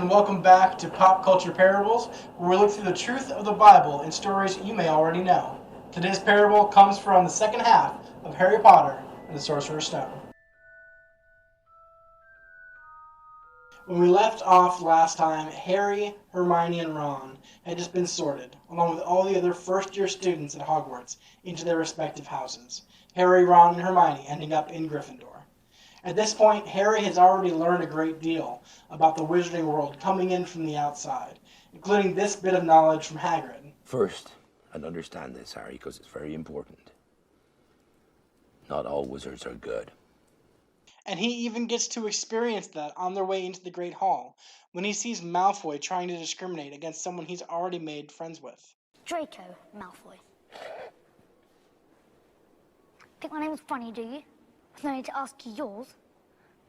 and welcome back to Pop Culture Parables, where we look through the truth of the Bible in stories you may already know. Today's parable comes from the second half of Harry Potter and the Sorcerer's Stone. When we left off last time, Harry, Hermione, and Ron had just been sorted, along with all the other first-year students at Hogwarts, into their respective houses. Harry, Ron, and Hermione ending up in Gryffindor. At this point, Harry has already learned a great deal about the wizarding world coming in from the outside, including this bit of knowledge from Hagrid. First, and understand this, Harry, because it's very important. Not all wizards are good. And he even gets to experience that on their way into the Great Hall, when he sees Malfoy trying to discriminate against someone he's already made friends with. Draco Malfoy. Think my name's funny, do you? There's no need to ask you yours.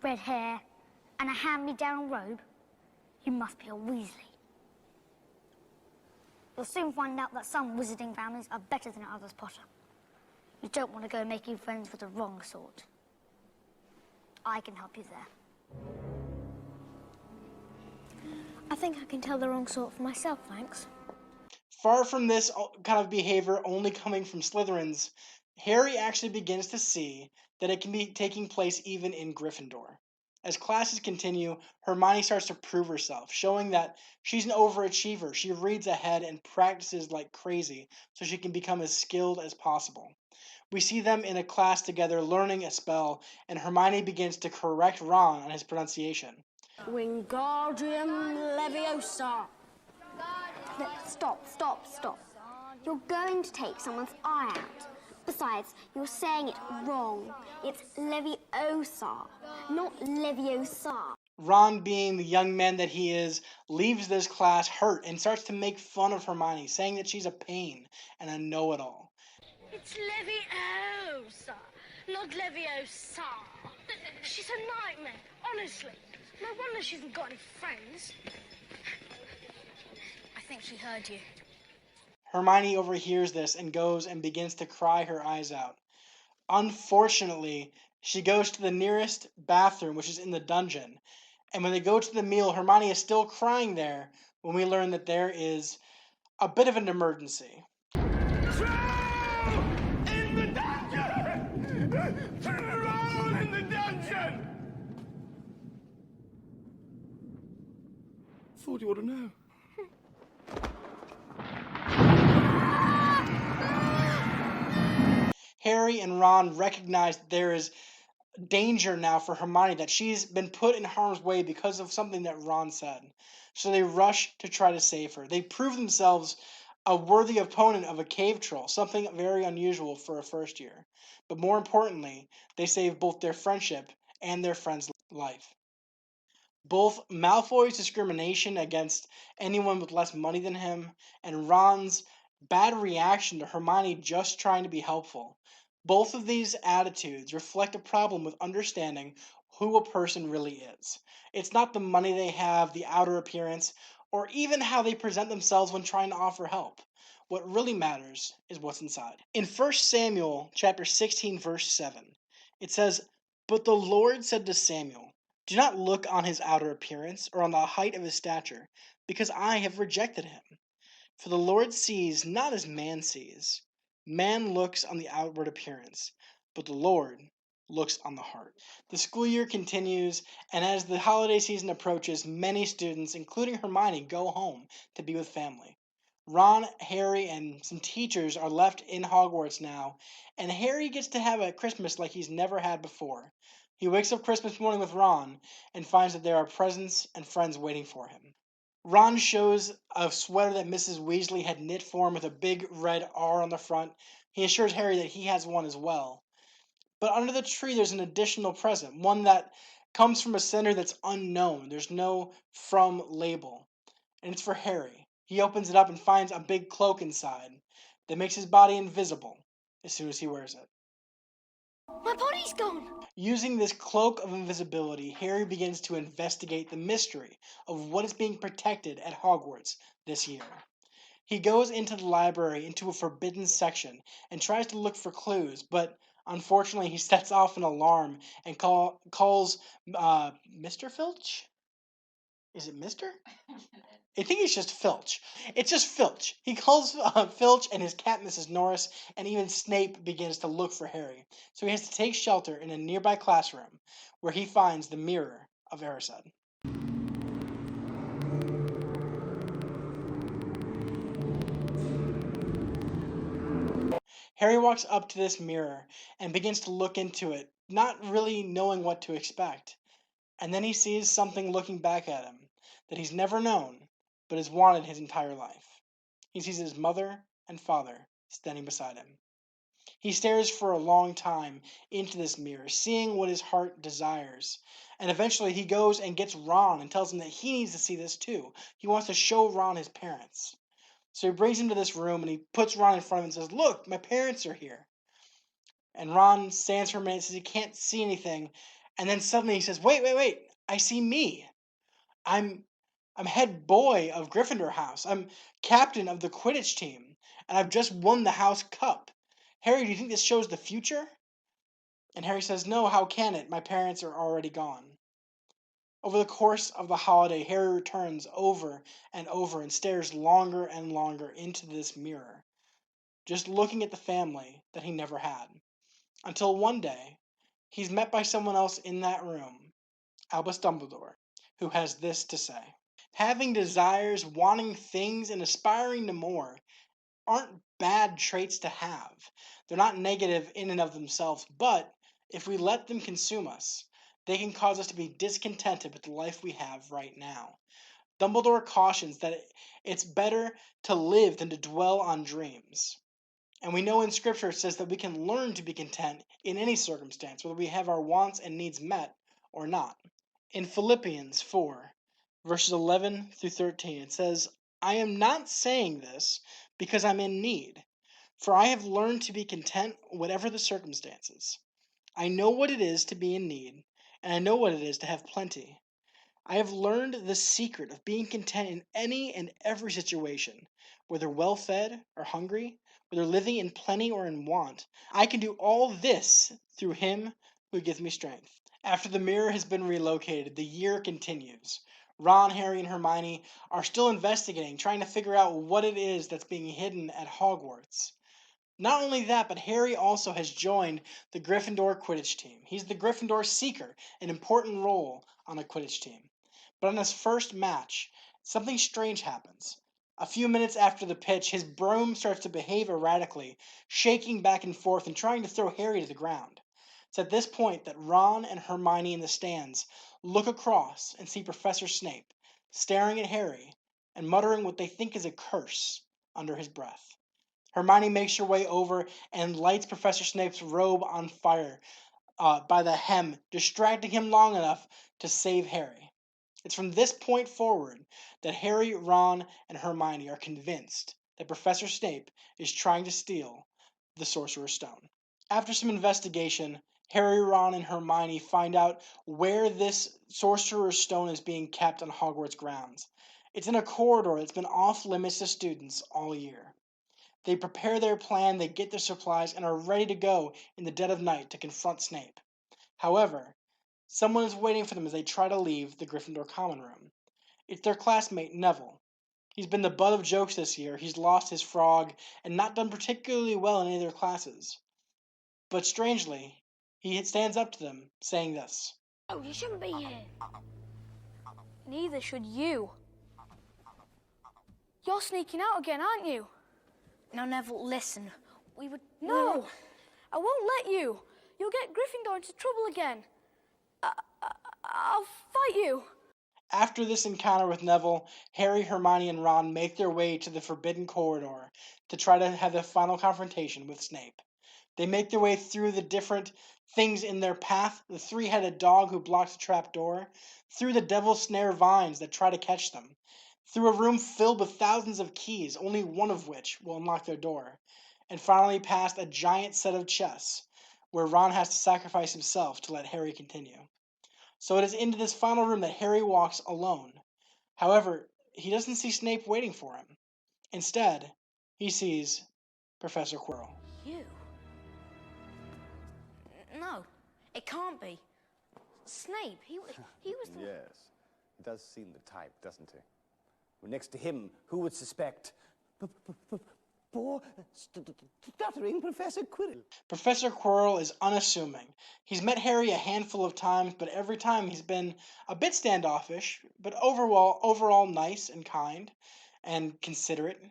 Red hair and a hand-me-down robe. You must be a Weasley. You'll soon find out that some wizarding families are better than others, Potter. You don't want to go making friends with the wrong sort. I can help you there. I think I can tell the wrong sort for myself, thanks. Far from this kind of behavior only coming from Slytherins, Harry actually begins to see that it can be taking place even in Gryffindor. As classes continue, Hermione starts to prove herself, showing that she's an overachiever. She reads ahead and practices like crazy so she can become as skilled as possible. We see them in a class together learning a spell, and Hermione begins to correct Ron on his pronunciation. Wingardium Leviosa. Look, stop. You're going to take someone's eye out. Besides, you're saying it wrong. It's Leviosa, not Leviosa. Ron, being the young man that he is, leaves this class hurt and starts to make fun of Hermione, saying that she's a pain and a know-it-all. It's Leviosa, not Leviosa. She's a nightmare, honestly. No wonder she hasn't got any friends. I think she heard you. Hermione overhears this and goes and begins to cry her eyes out. Unfortunately, she goes to the nearest bathroom, which is in the dungeon. And when they go to the meal, Hermione is still crying there when we learn that there is a bit of an emergency. In the dungeon! Throw in the dungeon! Thought you ought to know. Harry and Ron recognize that there is danger now for Hermione, that she's been put in harm's way because of something that Ron said. So they rush to try to save her. They prove themselves a worthy opponent of a cave troll, something very unusual for a first year. But more importantly, they save both their friendship and their friend's life. Both Malfoy's discrimination against anyone with less money than him and Ron's bad reaction to Hermione just trying to be helpful. Both of these attitudes reflect a problem with understanding who a person really is. It's not the money they have, the outer appearance, or even how they present themselves when trying to offer help. What really matters is what's inside. In 1 Samuel chapter 16, verse 7, it says, "But the Lord said to Samuel, do not look on his outer appearance or on the height of his stature, because I have rejected him. For the Lord sees not as man sees. Man looks on the outward appearance, but the Lord looks on the heart." The school year continues, and as the holiday season approaches, many students, including Hermione, go home to be with family. Ron, Harry, and some teachers are left in Hogwarts now, and Harry gets to have a Christmas like he's never had before. He wakes up Christmas morning with Ron and finds that there are presents and friends waiting for him. Ron shows a sweater that Mrs. Weasley had knit for him with a big red R on the front. He assures Harry that he has one as well. But under the tree there's an additional present, one that comes from a sender that's unknown. There's no from label. And it's for Harry. He opens it up and finds a big cloak inside that makes his body invisible as soon as he wears it. My body's gone! Using this cloak of invisibility, Harry begins to investigate the mystery of what is being protected at Hogwarts this year. He goes into the library, into a forbidden section, and tries to look for clues, but unfortunately he sets off an alarm and calls Mr. Filch? Is it Mr.? I think it's just Filch. It's just Filch. He calls Filch and his cat Mrs. Norris, and even Snape begins to look for Harry. So he has to take shelter in a nearby classroom, where he finds the mirror of Erised. Harry walks up to this mirror and begins to look into it, not really knowing what to expect. And then he sees something looking back at him that he's never known, but has wanted his entire life. He sees his mother and father standing beside him. He stares for a long time into this mirror, seeing what his heart desires. And eventually he goes and gets Ron and tells him that he needs to see this too. He wants to show Ron his parents. So he brings him to this room and he puts Ron in front of him and says, "Look, my parents are here." And Ron stands for a minute, says he can't see anything. And then suddenly he says, wait, I see me. I'm head boy of Gryffindor House. I'm captain of the Quidditch team. And I've just won the House Cup. Harry, do you think this shows the future? And Harry says, "No, how can it? My parents are already gone." Over the course of the holiday, Harry returns over and over and stares longer and longer into this mirror, just looking at the family that he never had. Until one day, he's met by someone else in that room, Albus Dumbledore, who has this to say. Having desires, wanting things, and aspiring to more aren't bad traits to have. They're not negative in and of themselves, but if we let them consume us, they can cause us to be discontented with the life we have right now. Dumbledore cautions that it's better to live than to dwell on dreams. And we know in Scripture it says that we can learn to be content in any circumstance, whether we have our wants and needs met or not. In Philippians 4, verses 11 through 13, it says, "I am not saying this because I'm in need, for I have learned to be content whatever the circumstances. I know what it is to be in need, and I know what it is to have plenty. I have learned the secret of being content in any and every situation, whether well fed or hungry, whether living in plenty or in want. I can do all this through him who gives me strength." After the mirror has been relocated, the year continues. Ron, Harry, and Hermione are still investigating, trying to figure out what it is that's being hidden at Hogwarts. Not only that, but Harry also has joined the Gryffindor Quidditch team. He's the Gryffindor Seeker, an important role on the Quidditch team. But on his first match, something strange happens. A few minutes after the pitch, his broom starts to behave erratically, shaking back and forth and trying to throw Harry to the ground. It's at this point that Ron and Hermione in the stands look across and see Professor Snape staring at Harry and muttering what they think is a curse under his breath. Hermione makes her way over and lights Professor Snape's robe on fire by the hem, distracting him long enough to save Harry. It's from this point forward that Harry, Ron, and Hermione are convinced that Professor Snape is trying to steal the Sorcerer's Stone. After some investigation, Harry, Ron, and Hermione find out where this Sorcerer's Stone is being kept on Hogwarts grounds. It's in a corridor that's been off limits to students all year. They prepare their plan, they get their supplies, and are ready to go in the dead of night to confront Snape. However, someone is waiting for them as they try to leave the Gryffindor common room. It's their classmate, Neville. He's been the butt of jokes this year. He's lost his frog and not done particularly well in any of their classes. But strangely, he stands up to them, saying this. Oh, you shouldn't be here. Neither should you. You're sneaking out again, aren't you? Now, Neville, listen. We would... No! I won't let you. You'll get Gryffindor into trouble again. I'll fight you. After this encounter with Neville, Harry, Hermione, and Ron make their way to the Forbidden Corridor to try to have the final confrontation with Snape. They make their way through the different things in their path, the three-headed dog who blocks the trap door, through the devil's snare vines that try to catch them, through a room filled with thousands of keys, only one of which will unlock their door, and finally past a giant set of chess, where Ron has to sacrifice himself to let Harry continue. So it is into this final room that Harry walks alone. However, he doesn't see Snape waiting for him. Instead, he sees Professor Quirrell. You? No, it can't be. Snape, he was the... Yes. He does seem the type, doesn't he? Well, next to him, who would suspect? Poor, stuttering Professor Quirrell. Professor Quirrell is unassuming. He's met Harry a handful of times, but every time he's been a bit standoffish, but overall nice and kind and considerate.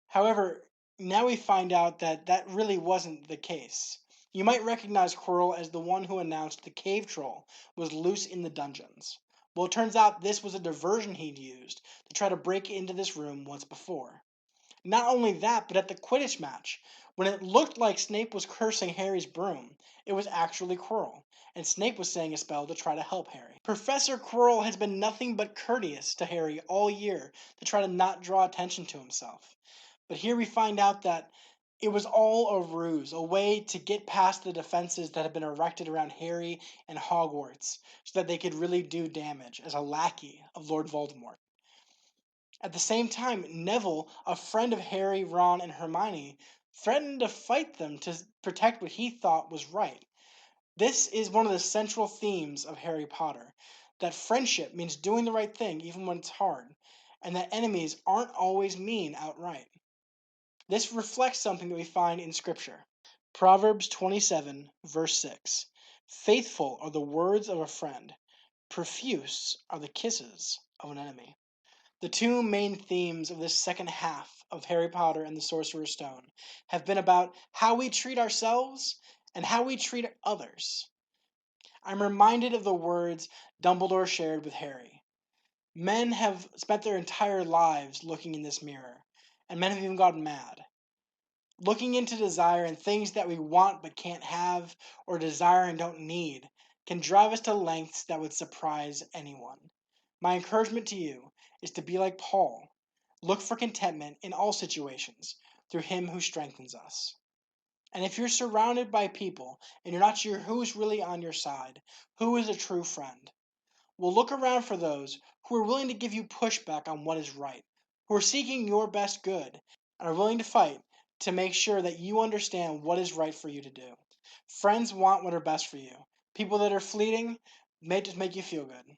However, now we find out that that really wasn't the case. You might recognize Quirrell as the one who announced the cave troll was loose in the dungeons. Well, it turns out this was a diversion he'd used to try to break into this room once before. Not only that, but at the Quidditch match, when it looked like Snape was cursing Harry's broom, it was actually Quirrell, and Snape was saying a spell to try to help Harry. Professor Quirrell has been nothing but courteous to Harry all year to try to not draw attention to himself. But here we find out that it was all a ruse, a way to get past the defenses that had been erected around Harry and Hogwarts so that they could really do damage as a lackey of Lord Voldemort. At the same time, Neville, a friend of Harry, Ron, and Hermione, threatened to fight them to protect what he thought was right. This is one of the central themes of Harry Potter, that friendship means doing the right thing even when it's hard, and that enemies aren't always mean outright. This reflects something that we find in Scripture. Proverbs 27, verse 6. Faithful are the words of a friend, profuse are the kisses of an enemy. The two main themes of this second half of Harry Potter and the Sorcerer's Stone have been about how we treat ourselves and how we treat others. I'm reminded of the words Dumbledore shared with Harry. Men have spent their entire lives looking in this mirror, and men have even gotten mad. Looking into desire and things that we want but can't have, or desire and don't need, can drive us to lengths that would surprise anyone. My encouragement to you is to be like Paul. Look for contentment in all situations through him who strengthens us. And if you're surrounded by people and you're not sure who's really on your side, who is a true friend, well, look around for those who are willing to give you pushback on what is right, who are seeking your best good, and are willing to fight to make sure that you understand what is right for you to do. Friends want what are best for you. People that are fleeting may just make you feel good.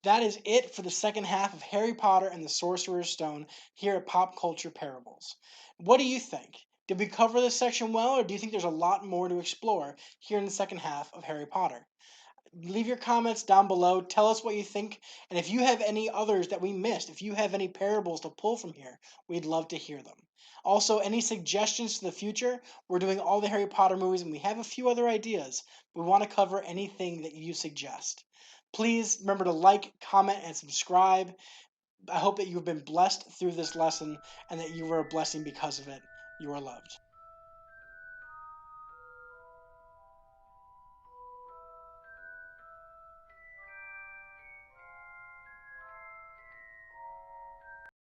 That is it for the second half of Harry Potter and the Sorcerer's Stone here at Pop Culture Parables. What do you think? Did we cover this section well, or do you think there's a lot more to explore here in the second half of Harry Potter? Leave your comments down below. Tell us what you think. And if you have any others that we missed, if you have any parables to pull from here, we'd love to hear them. Also, any suggestions to the future? We're doing all the Harry Potter movies and we have a few other ideas. We want to cover anything that you suggest. Please remember to like, comment, and subscribe. I hope that you've been blessed through this lesson and that you were a blessing because of it. You are loved.